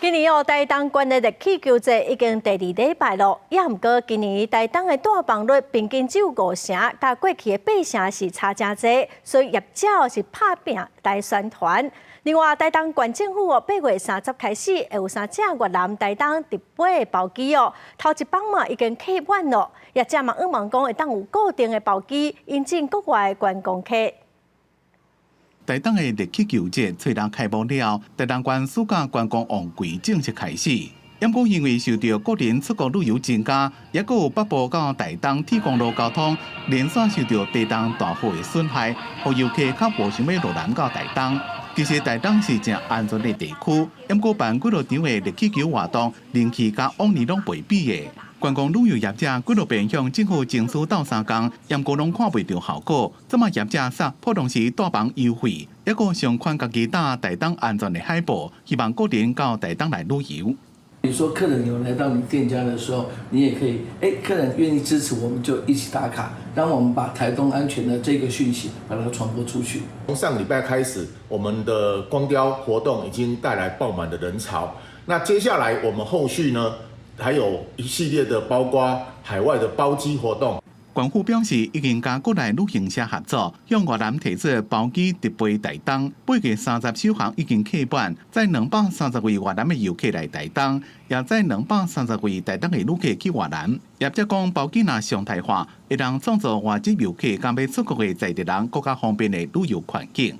今年台东县的热气球节已经第二礼拜了，也毋过今年台东的大房率平均只有5成，甲过去的8成是差真济，所以业者是拍拼来宣传。另外，台东县政府8月30开始会有3只越南台东直飞的包机哦，头一帮嘛已经客满了，业者嘛希望讲会当有固定的包机引进国外的观光客。台东的热气球节吹人开幕了，台东县暑假观光旺季正式开始。不过因为受到个人出国旅游增加，也有北部到台东铁公路交通连续受到地动大雨的损害，予游客较无想要落南到台东。其实台东是正安全的地区，不过办几落场的热气球活动，人气甲往年拢袂比的。观光旅游业者几落遍向政府争取斗3工，不过拢看袂到效果。这么业者杀普通时大房优惠，也个上宽家己打台东安全的海报，希望个人到台东来旅游。你说客人有来到你店家的时候，你也可以，客人愿意支持，我们就一起打卡，让我们把台东安全的这个讯息把它传播出去。从上礼拜开始，我们的光雕活动已经带来爆满的人潮。那接下来我们后续呢，还有一系列的包括海外的包机活动。县府表示，已经甲国内旅行社合作，向越南提出包机直飞台东。8月30首航已经客满，载230位越南的游客来台东，也载230位台东的旅客去越南。业者讲，包机若常态化，会让创造外籍游客敢要出国的在地人更加方便的旅游环境。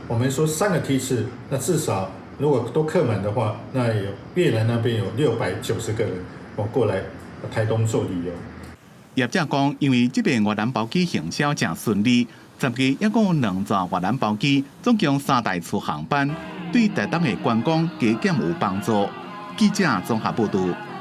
我们说3个梯次，那至少如果都客满的话，那有越南那边有690个人过来台东做旅游。业者讲，因为这边越南包机行销正顺利，10日一共2座越南包机，总共3台出航班，对台东的观光加减有帮助。记者综合报道。